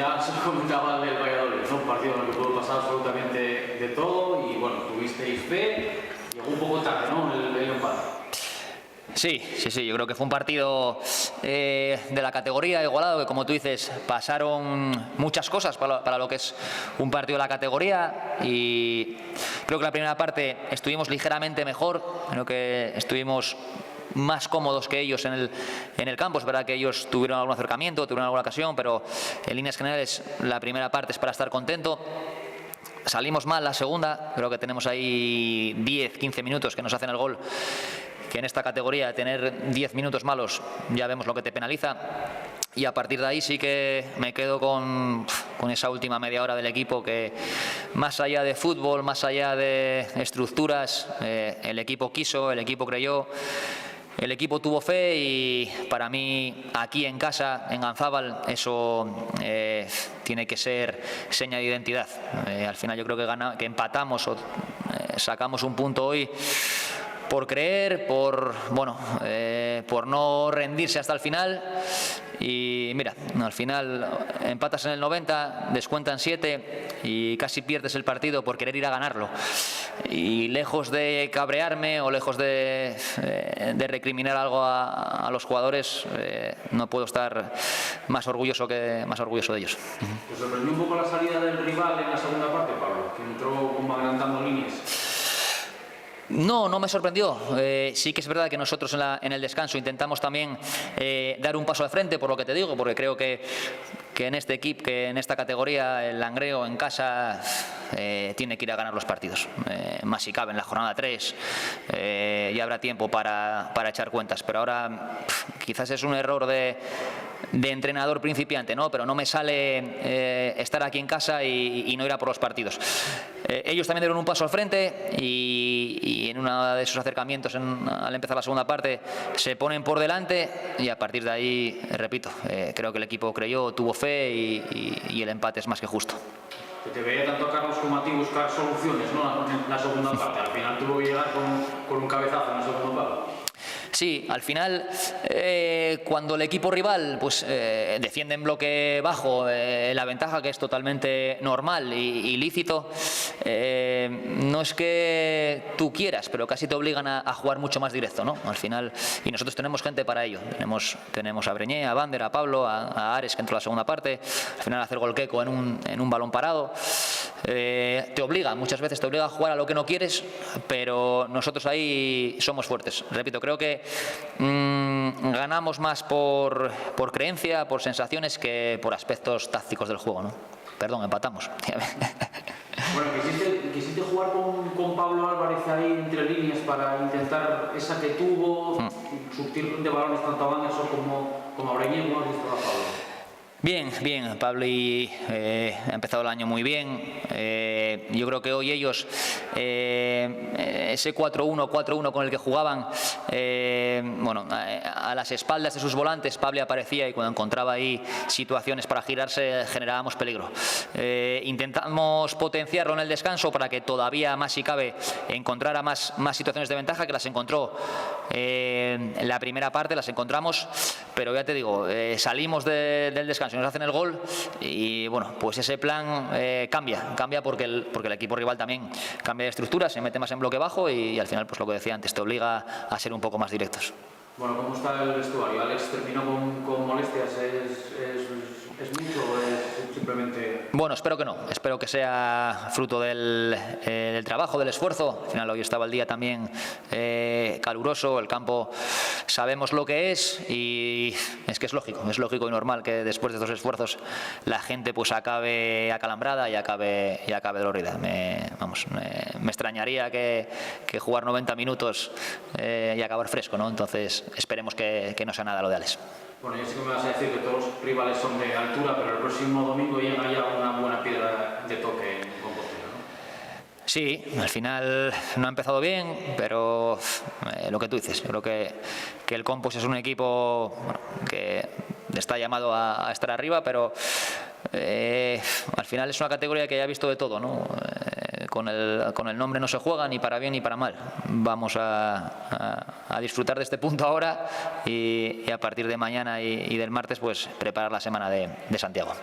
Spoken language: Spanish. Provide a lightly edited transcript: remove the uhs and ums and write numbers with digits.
ya se comentaba del Valladolid, ¿no? Un partido en el que pudo pasar absolutamente de todo y bueno, tuvisteis fe, llegó un poco tarde, ¿no? El empate. Sí, yo creo que fue un partido de la categoría igualado, que como tú dices, pasaron muchas cosas para lo que es un partido de la categoría, y creo que la primera parte estuvimos ligeramente mejor, creo que estuvimos más cómodos que ellos en el campo. Es verdad que ellos tuvieron algún acercamiento, tuvieron alguna ocasión, pero en líneas generales la primera parte es para estar contento. Salimos mal la segunda, creo que tenemos ahí 10-15 minutos que nos hacen el gol, que en esta categoría tener 10 minutos malos ya vemos lo que te penaliza, y a partir de ahí sí que me quedo con esa última media hora del equipo, que más allá de fútbol, más allá de estructuras, el equipo quiso, el equipo creyó, el equipo tuvo fe, y para mí aquí en casa, en Ganzábal, eso tiene que ser seña de identidad. Al final yo creo que empatamos o sacamos un punto hoy por creer, por no rendirse hasta el final. Y mira, al final empatas en el 90, descuentan 7 y casi pierdes el partido por querer ir a ganarlo. Y lejos de cabrearme o lejos de recriminar algo a los jugadores, no puedo estar más orgulloso de ellos. ¿Te sorprendió un poco la salida del rival en la segunda parte, Pablo? Que entró como adelantando líneas. No me sorprendió. Sí que es verdad que nosotros en el descanso intentamos también dar un paso al frente, por lo que te digo, porque creo que en este equipo, que en esta categoría, el Langreo en casa tiene que ir a ganar los partidos. Más si cabe en la jornada 3, ya habrá tiempo para echar cuentas, pero ahora quizás es un error de entrenador principiante, ¿no? Pero no me sale estar aquí en casa y no ir a por los partidos. Ellos también dieron un paso al frente y en uno de esos acercamientos al empezar la segunda parte se ponen por delante, y a partir de ahí, repito, creo que el equipo creyó, tuvo fe y el empate es más que justo. Que te veía tanto a Carlos como a ti buscar soluciones, ¿no? En la segunda parte. Al final tuvo que llegar con un cabezazo en la segunda parte. Sí, al final, cuando el equipo rival defiende en bloque bajo, la ventaja, que es totalmente normal y lícito, no es que tú quieras, pero casi te obligan a jugar mucho más directo, ¿no? Al final, y nosotros tenemos gente para ello. Tenemos a Breñé, a Bander, a Pablo, a Ares, que entró en la segunda parte. Al final, hacer gol Queco en un balón parado. Muchas veces te obliga a jugar a lo que no quieres, pero nosotros ahí somos fuertes. Repito, creo que ganamos más por creencia, por sensaciones, que por aspectos tácticos del juego, ¿no? Perdón, empatamos. Bueno, quisiste jugar con Pablo Álvarez ahí entre líneas para intentar esa que tuvo, surtir de balones tanto a Anderson como a Breñé. ¿Cómo has visto a Pablo? Bien, Pablo ha empezado el año muy bien. Yo creo que hoy ellos, ese 4-1 con el que jugaban, a las espaldas de sus volantes, Pablo aparecía, y cuando encontraba ahí situaciones para girarse generábamos peligro. Intentamos potenciarlo en el descanso para que todavía más, si cabe, encontrara más situaciones de ventaja, que las encontró en la primera parte, las encontramos, pero ya te digo, salimos del descanso, nos hacen el gol y bueno, pues ese plan cambia porque el equipo rival también cambia de estructura, se mete más en bloque bajo y al final, pues lo que decía antes, te obliga a ser un poco más directos. Bueno, ¿cómo está el vestuario? ¿Alex terminó con molestias? ¿Es mucho o es simplemente...? Bueno, espero que no. Espero que sea fruto del trabajo, del esfuerzo. Al final hoy estaba el día también caluroso, el campo sabemos lo que es, y es que es lógico y normal que después de estos esfuerzos la gente pues acabe acalambrada y acabe dolorida. Me extrañaría que jugar 90 minutos y acabar fresco, ¿no? Entonces esperemos que no sea nada lo de Alex. Bueno, yo sé que me vas a decir que todos los rivales son de altura, pero el próximo domingo llega ya una buena piedra de toque en Compostela, ¿no? Sí, al final no ha empezado bien, pero lo que tú dices, yo creo que el Compos es un equipo que está llamado a estar arriba, pero al final es una categoría que ya he visto de todo, ¿no? Con el nombre no se juega ni para bien ni para mal. Vamos a disfrutar de este punto ahora y a partir de mañana y del martes pues preparar la semana de Santiago.